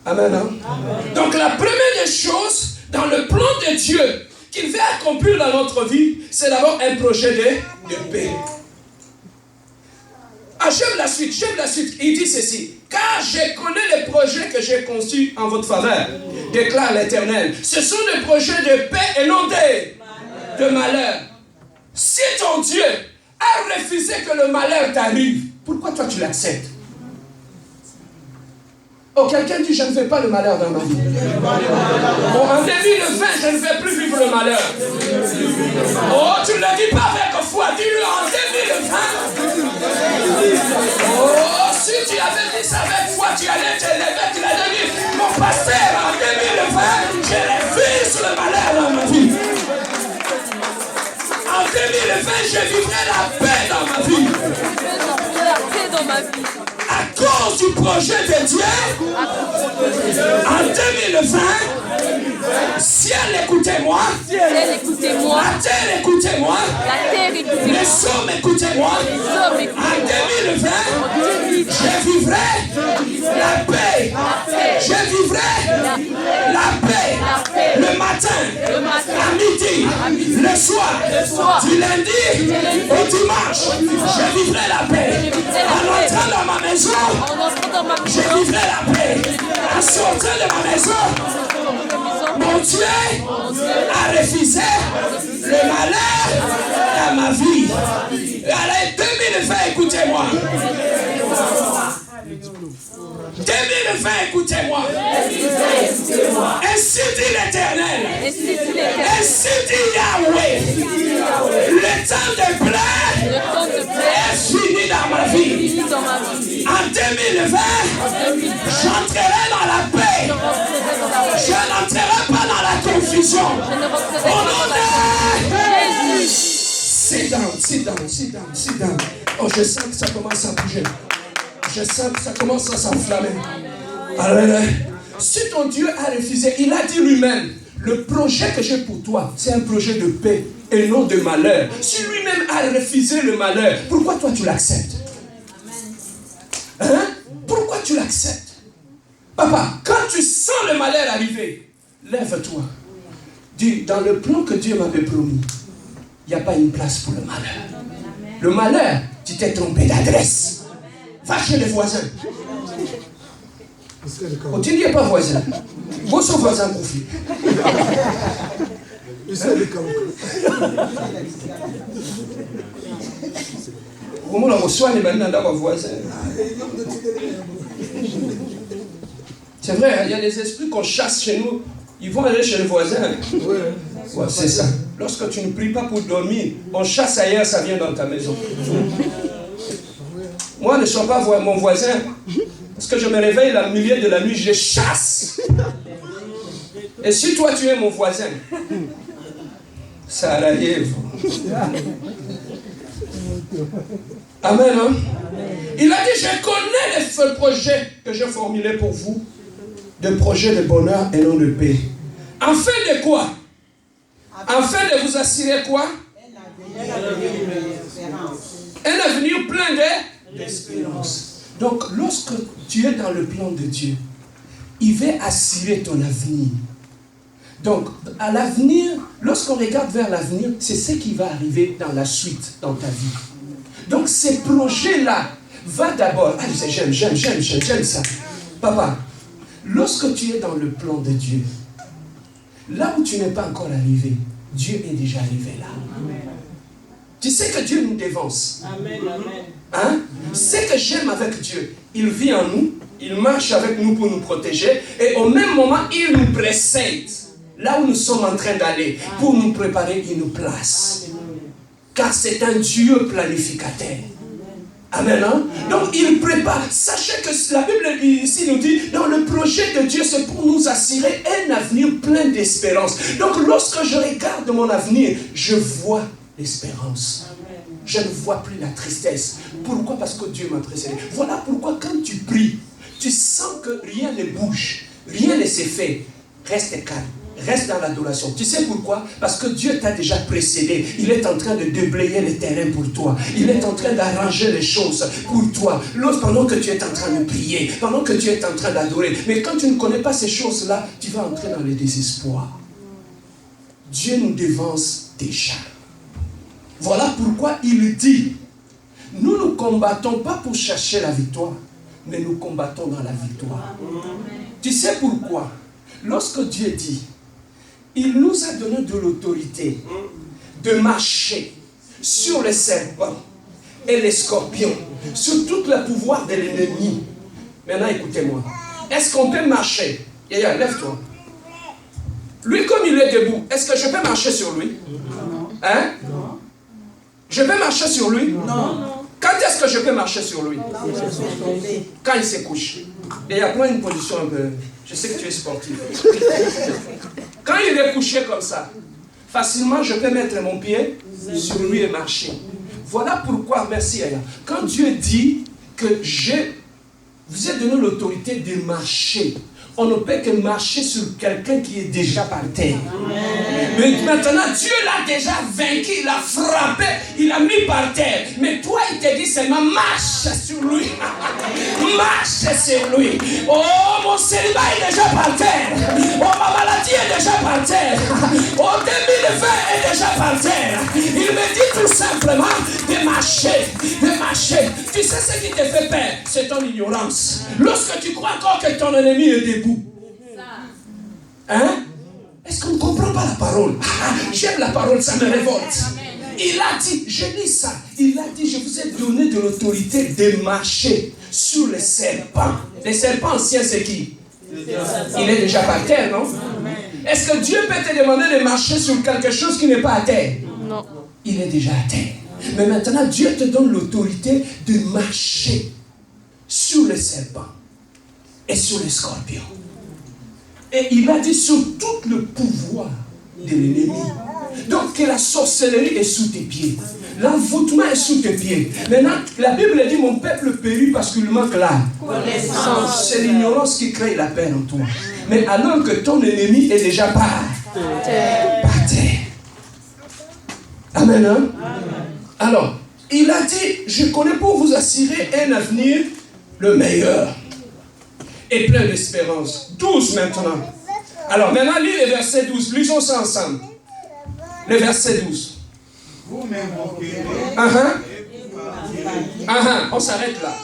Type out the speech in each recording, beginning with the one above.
Amen, hein? Amen. Donc la première des choses, dans le plan de Dieu, qu'il veut accomplir dans notre vie, c'est d'abord un projet de paix. Ah, j'aime la suite. Il dit ceci. Car je connais les projets que j'ai conçus en votre faveur, déclare l'Éternel. Ce sont des projets de paix et non de malheur. Si ton Dieu a refusé que le malheur t'arrive, pourquoi toi tu l'acceptes? Oh, quelqu'un dit, je ne veux pas le malheur dans ma vie. Bon, en 2020, je ne vais plus vivre le malheur. Oh, tu ne le dis pas avec foi, dis-le en 2020. Oh, si tu avais dit ça avec foi, tu allais te lever, tu allais dire, mon pasteur, en 2020, je refuse le malheur dans ma vie. En 2020, je vivrai la paix dans ma vie. À cause du projet de Dieu, en 2020, ciel écoutez-moi, la terre écoutez-moi, les hommes écoutez-moi. En 2020, je vivrai la paix. Je vivrai la paix. Le matin, à midi, le soir, du lundi au dimanche, je vivrai la paix. En entrant dans ma maison, je vivrai la paix. En sortant de ma maison, mon Dieu a refusé le malheur dans ma vie. Allez, 2020, écoutez-moi. 2020, écoutez-moi. Ainsi dit l'Éternel. Ainsi dit Yahweh. Le temps de plaire est fini dans ma vie. En 2020, j'entrerai dans la paix. Je n'entrerai pas dans la confusion. Au nom de Jésus. Sit down. Oh, je sens que ça commence à bouger. Je sens que ça commence à s'enflammer. Alors, si ton Dieu a refusé, il a dit lui-même, le projet que j'ai pour toi, c'est un projet de paix et non de malheur. Si lui-même a refusé le malheur, pourquoi toi tu l'acceptes? Hein? Pourquoi tu l'acceptes? Papa, quand tu sens le malheur arriver, lève-toi. Dis, dans le plan que Dieu m'avait promis, il n'y a pas une place pour le malheur. Le malheur, tu t'es trompé d'adresse. Va chez les voisins. Oh, tu n'es pas voisin. Vous êtes voisin conflit. Comment on reçoit les maintenant d'avoir voisin? C'est vrai, il y a des esprits qu'on chasse chez nous. Ils vont aller chez les voisins. Ouais, c'est ça. Lorsque tu ne pries pas pour dormir, on chasse ailleurs, ça vient dans ta maison. Moi, ne sois pas mon voisin. Parce que je me réveille au milieu de la nuit, je chasse. Et si toi, tu es mon voisin, ça arrive. Amen, hein? Il a dit, je connais les projets que j'ai formulés pour vous. Des projets de bonheur et non de paix. Afin de quoi? Afin de vous assurer quoi? Un avenir plein d'espérance. Donc, lorsque tu es dans le plan de Dieu, il veut assurer ton avenir. Donc, à l'avenir, lorsqu'on regarde vers l'avenir, c'est ce qui va arriver dans la suite, dans ta vie. Donc, ces projets-là, va d'abord. Ah, j'aime ça. Papa, lorsque tu es dans le plan de Dieu, là où tu n'es pas encore arrivé, Dieu est déjà arrivé là. Amen. Tu sais que Dieu nous dévance. Amen, amen. Hein? Ce que j'aime avec Dieu, il vit en nous, il marche avec nous pour nous protéger, et au même moment, il nous précède là où nous sommes en train d'aller, pour nous préparer une place. Car c'est un Dieu planificateur. Amen. Hein? Donc il prépare. Sachez que la Bible ici nous dit, dans le projet de Dieu, c'est pour nous assurer un avenir plein d'espérance. Donc lorsque je regarde mon avenir, je vois l'espérance. Je ne vois plus la tristesse. Pourquoi? Parce que Dieu m'a précédé. Voilà pourquoi quand tu pries, tu sens que rien ne bouge, rien ne s'est fait. Reste calme. Reste dans l'adoration. Tu sais pourquoi? Parce que Dieu t'a déjà précédé. Il est en train de déblayer les terrains pour toi. Il est en train d'arranger les choses pour toi. Pendant que tu es en train de prier, pendant que tu es en train d'adorer. Mais quand tu ne connais pas ces choses-là, tu vas entrer dans le désespoir. Dieu nous devance déjà. Voilà pourquoi il dit, nous ne combattons pas pour chercher la victoire, mais nous combattons dans la victoire. Tu sais pourquoi? Lorsque Dieu dit, il nous a donné de l'autorité de marcher sur les serpents et les scorpions, sur tout le pouvoir de l'ennemi. Maintenant, écoutez-moi. Est-ce qu'on peut marcher? Yaya, lève-toi. Lui, comme il est debout, est-ce que je peux marcher sur lui? Non. Hein? Non. Je peux marcher sur lui? Non. Quand est-ce que je peux marcher sur lui? Quand il se couche. Et prends une position un peu. Je sais que tu es sportif. Quand il est couché comme ça, facilement je peux mettre mon pied sur lui et marcher. Voilà pourquoi, merci Aya. Quand Dieu dit que vous ai donné l'autorité de marcher, on ne peut que marcher sur quelqu'un qui est déjà par terre. Mais maintenant, Dieu l'a déjà vaincu, il a frappé, il a mis par terre. Mais toi, il te dit seulement marche sur lui. Marche sur lui. Oh, mon célibat est déjà par terre. Oh, ma maladie est déjà par terre. Oh, 2020 est déjà par terre. Il me dit tout simplement de marcher, de marcher. Tu sais ce qui te fait peur? C'est ton ignorance. Lorsque tu crois encore que ton ennemi est debout. Hein? Est-ce qu'on ne comprend pas la parole? J'aime la parole, ça me révolte. Il a dit, je lis ça, il a dit, je vous ai donné de l'autorité de marcher sur les serpents. Les serpents anciens, c'est qui? Il est déjà par terre, non? Est-ce que Dieu peut te demander de marcher sur quelque chose qui n'est pas à terre? Non. Il est déjà à terre. Mais maintenant, Dieu te donne l'autorité de marcher sur les serpents et sur les scorpions. Et il a dit sur tout le pouvoir de l'ennemi. Donc que la sorcellerie est sous tes pieds. L'envoûtement est sous tes pieds. Maintenant, la Bible dit, mon peuple périt parce qu'il manque la connaissance. C'est l'ignorance qui crée la paix en toi. Mais alors que ton ennemi est déjà par terre. Amen, hein? Alors, il a dit, je connais pour vous assurer un avenir le meilleur et plein d'espérance. 12 maintenant. Alors maintenant, lis le verset 12. Lisons ça ensemble. Le verset 12. Vous m'invoquerez. On s'arrête là.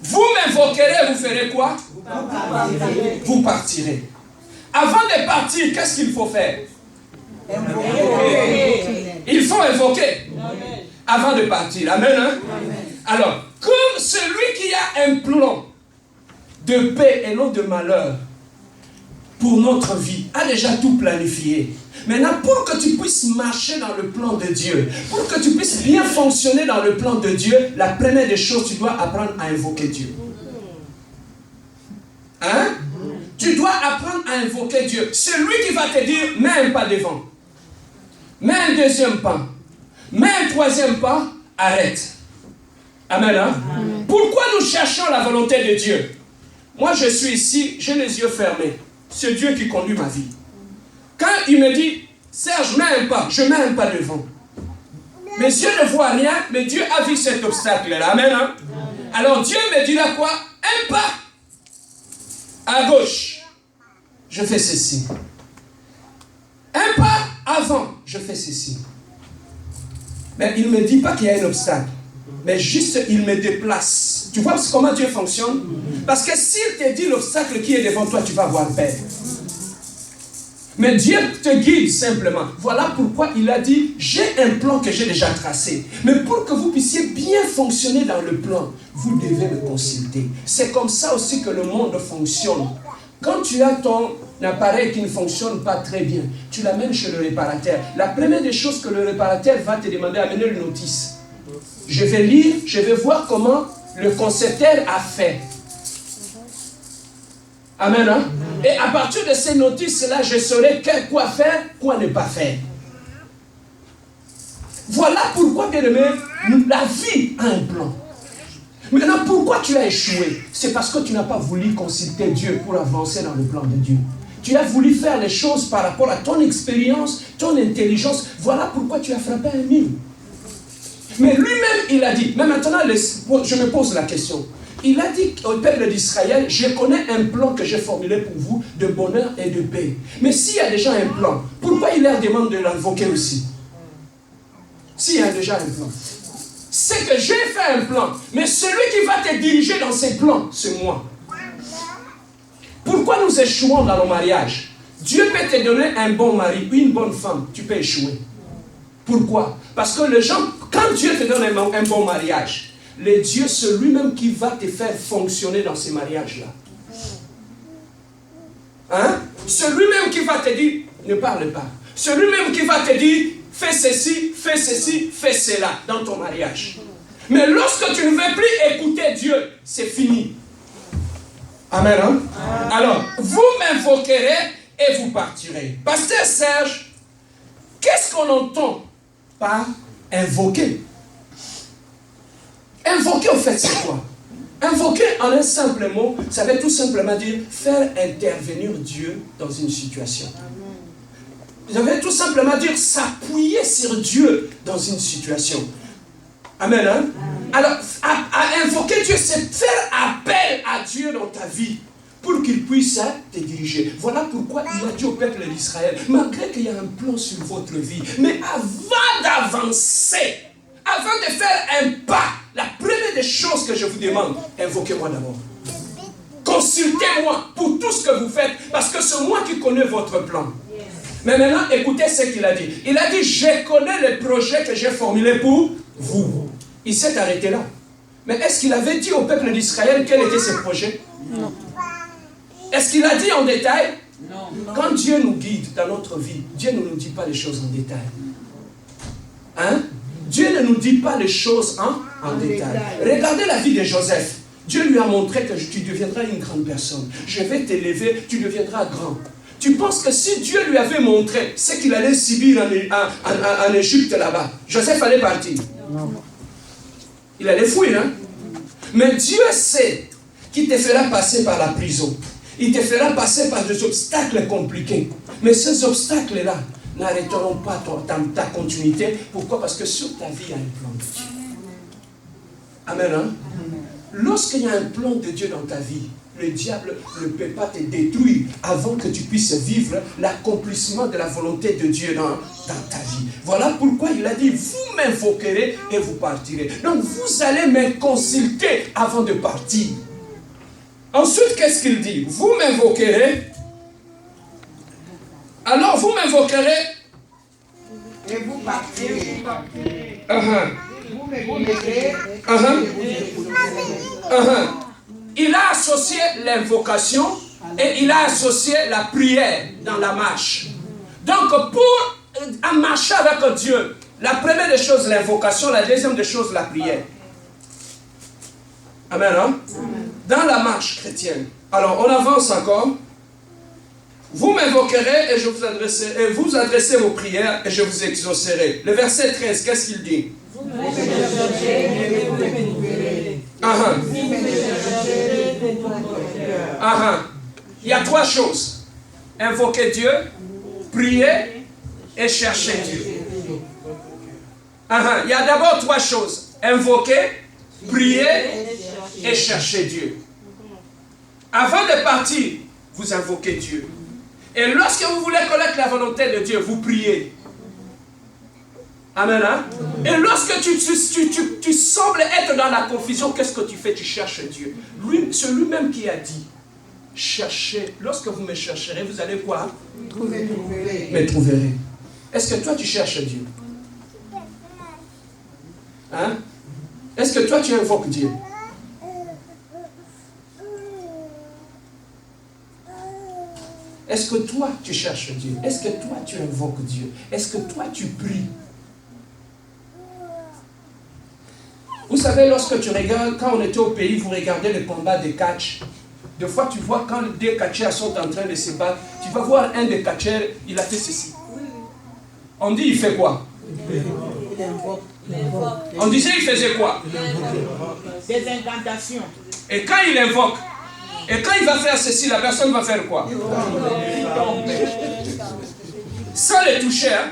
Vous m'invoquerez, vous ferez quoi? Vous partirez. Avant de partir, qu'est-ce qu'il faut faire? Il faut invoquer. Avant de partir. Amen, hein? Alors, comme celui qui a un plan de paix et non de malheur pour notre vie, a déjà tout planifié. Maintenant, pour que tu puisses marcher dans le plan de Dieu, pour que tu puisses bien fonctionner dans le plan de Dieu, la première des choses, tu dois apprendre à invoquer Dieu. Hein? Tu dois apprendre à invoquer Dieu. C'est lui qui va te dire, mets un pas devant. Mets un deuxième pas. Mets un troisième pas, arrête. Amen, hein? Pourquoi nous cherchons la volonté de Dieu? Moi, je suis ici, j'ai les yeux fermés. C'est Dieu qui conduit ma vie. Quand il me dit, Serge, mets un pas, je mets un pas devant. Mes yeux ne voient rien, mais Dieu a vu cet obstacle-là. Amen, hein? Alors Dieu me dit là quoi? Un pas à gauche, je fais ceci. Un pas avant, je fais ceci. Mais il ne me dit pas qu'il y a un obstacle. Mais juste, il me déplace. Tu vois comment Dieu fonctionne? Parce que s'il te dit l'obstacle qui est devant toi, tu vas avoir peur. Mais Dieu te guide simplement. Voilà pourquoi il a dit, j'ai un plan que j'ai déjà tracé. Mais pour que vous puissiez bien fonctionner dans le plan, vous devez me consulter. C'est comme ça aussi que le monde fonctionne. Quand tu as ton appareil qui ne fonctionne pas très bien, tu l'amènes chez le réparateur. La première des choses que le réparateur va te demander, amener une notice. Je vais lire, je vais voir comment le concepteur a fait. Amen, hein? Et à partir de ces notices-là, je saurai quoi faire, quoi ne pas faire. Voilà pourquoi, bien aimé, la vie a un plan. Maintenant, pourquoi tu as échoué? C'est parce que tu n'as pas voulu consulter Dieu pour avancer dans le plan de Dieu. Tu as voulu faire les choses par rapport à ton expérience, ton intelligence. Voilà pourquoi tu as frappé un mur. Mais lui-même, il a dit, mais maintenant, je me pose la question. Il a dit au peuple d'Israël, je connais un plan que j'ai formulé pour vous de bonheur et de paix. Mais s'il y a déjà un plan, pourquoi il leur demande de l'invoquer aussi? S'il y a déjà un plan. C'est que j'ai fait un plan, mais celui qui va te diriger dans ces plans, c'est moi. Pourquoi nous échouons dans nos mariages? Dieu peut te donner un bon mari, une bonne femme, tu peux échouer. Pourquoi? Parce que les gens, quand Dieu te donne un bon mariage, le Dieu, c'est lui-même qui va te faire fonctionner dans ces mariages-là. Hein? C'est lui-même qui va te dire, ne parle pas. C'est lui-même qui va te dire, fais ceci, fais cela dans ton mariage. Mais lorsque tu ne veux plus écouter Dieu, c'est fini. Amen. Hein? Alors, vous m'invoquerez et vous partirez. Pasteur Serge, qu'est-ce qu'on entend par invoquer? Invoquer, au fait, c'est quoi? Invoquer, en un simple mot, ça veut tout simplement dire faire intervenir Dieu dans une situation. Ça veut tout simplement dire s'appuyer sur Dieu dans une situation. Amen. Hein? Alors, à invoquer Dieu, c'est faire appel à Dieu dans ta vie pour qu'il puisse te diriger. Voilà pourquoi il a dit au peuple d'Israël, malgré qu'il y a un plan sur votre vie, mais avant d'avancer, avant de faire un pas, la première des choses que je vous demande, invoquez-moi d'abord. Consultez-moi pour tout ce que vous faites, parce que c'est moi qui connais votre plan. Mais maintenant, écoutez ce qu'il a dit. Il a dit, je connais le projet que j'ai formulé pour vous. Il s'est arrêté là. Mais est-ce qu'il avait dit au peuple d'Israël quel était ce projet? Non. Est-ce qu'il a dit en détail? Non. Quand Dieu nous guide dans notre vie, Dieu ne nous dit pas les choses en détail. Hein? Dieu ne nous dit pas les choses en détail. Regardez la vie de Joseph. Dieu lui a montré que tu deviendras une grande personne. Je vais t'élever, tu deviendras grand. Tu penses que si Dieu lui avait montré ce qu'il allait subir en Égypte là-bas, Joseph allait partir? Non. Il allait fuir, hein? Mais Dieu sait qu'il te fera passer par la prison. Il te fera passer par des obstacles compliqués. Mais ces obstacles-là n'arrêteront pas ta continuité. Pourquoi? Parce que sur ta vie, il y a un plan de Dieu. Amen. Hein? Lorsqu'il y a un plan de Dieu dans ta vie, le diable ne peut pas te détruire avant que tu puisses vivre l'accomplissement de la volonté de Dieu dans ta vie. Voilà pourquoi il a dit, vous m'invoquerez et vous partirez. Donc vous allez me consulter avant de partir. Ensuite, qu'est-ce qu'il dit? Vous m'invoquerez. Alors vous m'invoquerez. Et vous partirez. Vous m'invoquerez. Il a associé l'invocation et il a associé la prière dans la marche. Donc pour marcher avec Dieu, la première des choses, l'invocation, la deuxième des choses, la prière. Amen. Hein? Dans la marche chrétienne. Alors on avance encore. Vous m'invoquerez et je vous adresserai, et vous adressez vos prières et je vous exaucerai. Le verset 13, qu'est-ce qu'il dit? Vous me chercherez et vous me trouverez. Il y a trois choses. Invoquer Dieu, prier et chercher Dieu. Il y a d'abord trois choses. Invoquer, prier et chercher Dieu. Avant de partir, vous invoquez Dieu. Et lorsque vous voulez connaître la volonté de Dieu, vous priez. Amen. Hein? Et lorsque tu sembles être dans la confusion, qu'est-ce que tu fais? Tu cherches Dieu. C'est lui-même qui a dit, cherchez. Lorsque vous me chercherez, vous allez quoi? Me trouverez. Est-ce que toi tu cherches Dieu? Hein? Est-ce que toi tu invoques Dieu? Est-ce que toi tu cherches Dieu? Est-ce que toi tu invoques Dieu? Est-ce que toi tu pries? Vous savez, lorsque tu regardes, quand on était au pays, vous regardez le combat de catch. Des fois, tu vois quand deux catcheurs sont en train de se battre, tu vas voir un des catcheurs, il a fait ceci. On dit, il fait quoi? On disait, il faisait quoi? Des incantations. Et quand il invoque, Et quand il va faire ceci, la personne va faire quoi? Sans le toucher, hein,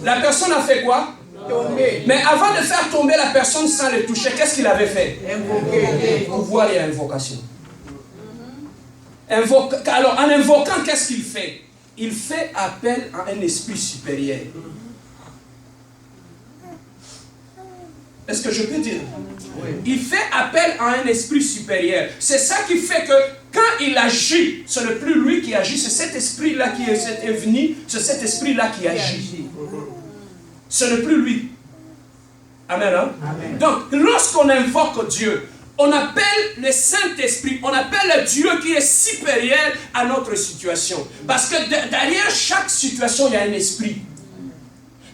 la personne a fait quoi? Mais avant de faire tomber la personne sans le toucher, qu'est-ce qu'il avait fait? Pouvoir et invocation. Alors, en invoquant, qu'est-ce qu'il fait? Il fait appel à un esprit supérieur. Est-ce que je peux dire? Oui. Il fait appel à un esprit supérieur. C'est ça qui fait que quand il agit, ce n'est plus lui qui agit, c'est cet esprit-là qui est venu, c'est cet esprit-là qui agit. Ce n'est plus lui. Amen, hein? Amen. Donc, lorsqu'on invoque Dieu, on appelle le Saint-Esprit, on appelle Dieu qui est supérieur à notre situation. Parce que derrière chaque situation, il y a un esprit.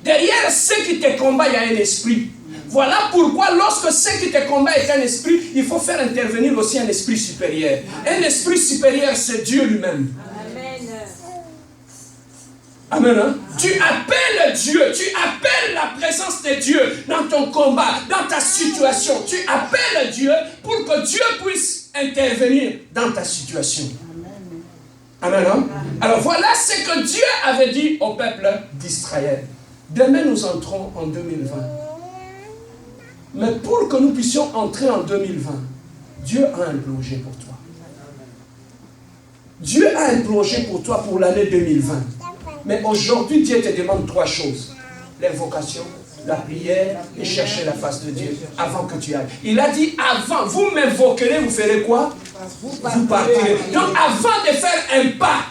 Derrière ce qui te combat, il y a un esprit. Voilà pourquoi lorsque ce qui te combat est un esprit, il faut faire intervenir aussi un esprit supérieur. Un esprit supérieur, c'est Dieu lui-même. Amen. Hein? Tu appelles Dieu, tu appelles la présence de Dieu dans ton combat, dans ta situation. Tu appelles Dieu pour que Dieu puisse intervenir dans ta situation. Amen. Hein? Alors voilà ce que Dieu avait dit au peuple d'Israël. Demain nous entrons en 2020. Mais pour que nous puissions entrer en 2020, Dieu a un projet pour toi. Dieu a un projet pour toi pour l'année 2020. Mais aujourd'hui, Dieu te demande 3 choses. L'invocation, la prière et chercher la face de Dieu avant que tu ailles. Il a dit avant, vous m'invoquerez, vous ferez quoi? Vous partirez. Donc avant de faire un pas,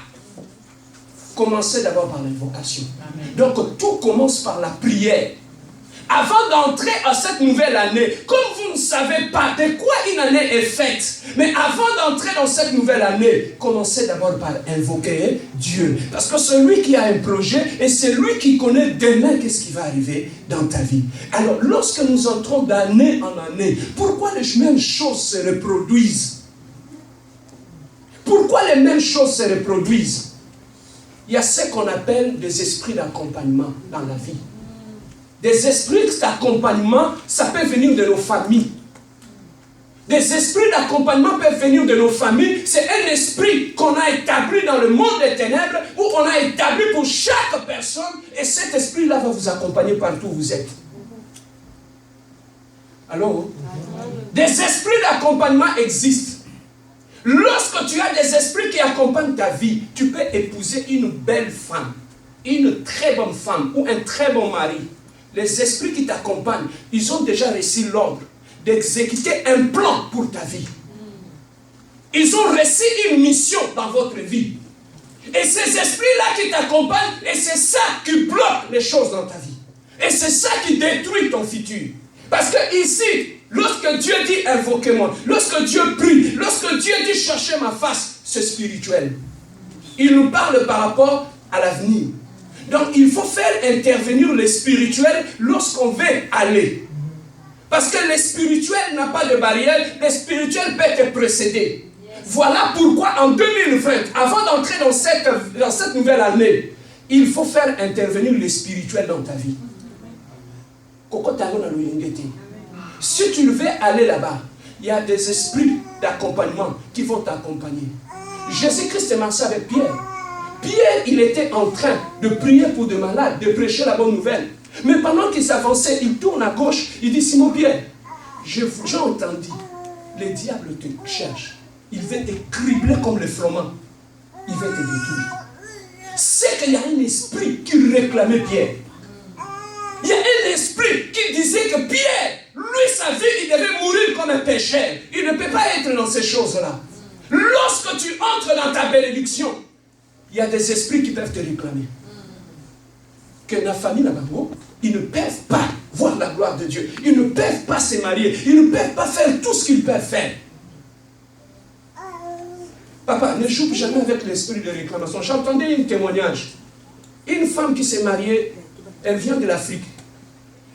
commencez d'abord par l'invocation. Donc tout commence par la prière. Avant d'entrer à cette nouvelle année, comme vous ne savez pas de quoi une année est faite, mais avant d'entrer dans cette nouvelle année, commencez d'abord par invoquer Dieu. Parce que celui qui a un projet, et c'est lui qui connaît demain qu'est-ce qui va arriver dans ta vie. Alors, lorsque nous entrons d'année en année, pourquoi les mêmes choses se reproduisent? Pourquoi les mêmes choses se reproduisent? Il y a ce qu'on appelle des esprits d'accompagnement dans la vie. Des esprits d'accompagnement, ça peut venir de nos familles. Des esprits d'accompagnement peuvent venir de nos familles. C'est un esprit qu'on a établi dans le monde des ténèbres, où on a établi pour chaque personne, et cet esprit-là va vous accompagner partout où vous êtes. Alors, des esprits d'accompagnement existent. Lorsque tu as des esprits qui accompagnent ta vie, tu peux épouser une belle femme, une très bonne femme ou un très bon mari. Les esprits qui t'accompagnent, ils ont déjà reçu l'ordre d'exécuter un plan pour ta vie. Ils ont reçu une mission dans votre vie. Et ces esprits-là qui t'accompagnent, et c'est ça qui bloque les choses dans ta vie. Et c'est ça qui détruit ton futur. Parce que ici, lorsque Dieu dit invoquez-moi, lorsque Dieu prie, lorsque Dieu dit cherchez ma face, c'est spirituel. Il nous parle par rapport à l'avenir. Donc il faut faire intervenir le spirituel lorsqu'on veut aller. Parce que le spirituel n'a pas de barrière, le spirituel peut te précéder. Voilà pourquoi en 2020, avant d'entrer dans cette nouvelle année, il faut faire intervenir le spirituel dans ta vie. Si tu veux aller là-bas, il y a des esprits d'accompagnement qui vont t'accompagner. Jésus-Christ est marché avec Pierre. Pierre, il était en train de prier pour des malades, de prêcher la bonne nouvelle. Mais pendant qu'il s'avançait, il tourne à gauche, il dit, Simon Pierre, j'ai entendu, le diable te cherche. Il veut te cribler comme le froment. Il veut te détruire. C'est qu'il y a un esprit qui réclamait Pierre. Il y a un esprit qui disait que Pierre, lui, sa vie, il devait mourir comme un pécheur. Il ne peut pas être dans ces choses-là. Lorsque tu entres dans ta bénédiction, il y a des esprits qui peuvent te réclamer. Que la famille là-bas, ils ne peuvent pas voir la gloire de Dieu. Ils ne peuvent pas se marier. Ils ne peuvent pas faire tout ce qu'ils peuvent faire. Papa, ne joue jamais avec l'esprit de réclamation. J'entendais un témoignage. Une femme qui s'est mariée, elle vient de l'Afrique.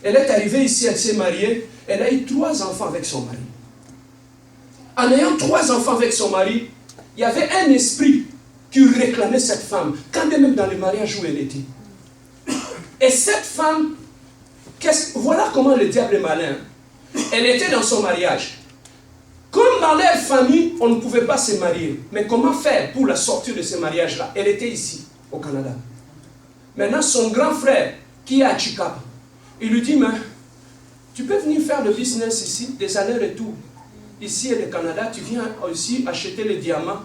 Elle est arrivée ici, elle s'est mariée. Elle a eu 3 enfants avec son mari. En ayant 3 enfants avec son mari, il y avait un esprit qui réclamait cette femme, quand même dans le mariage où elle était. Et cette femme, voilà comment le diable est malin. Elle était dans son mariage. Comme dans leur famille, on ne pouvait pas se marier. Mais comment faire pour la sortir de ce mariage-là? Elle était ici, au Canada. Maintenant, son grand frère, qui est à Chicago, il lui dit, mais tu peux venir faire le business ici, des allers-retours. Ici et au Canada, tu viens aussi acheter les diamants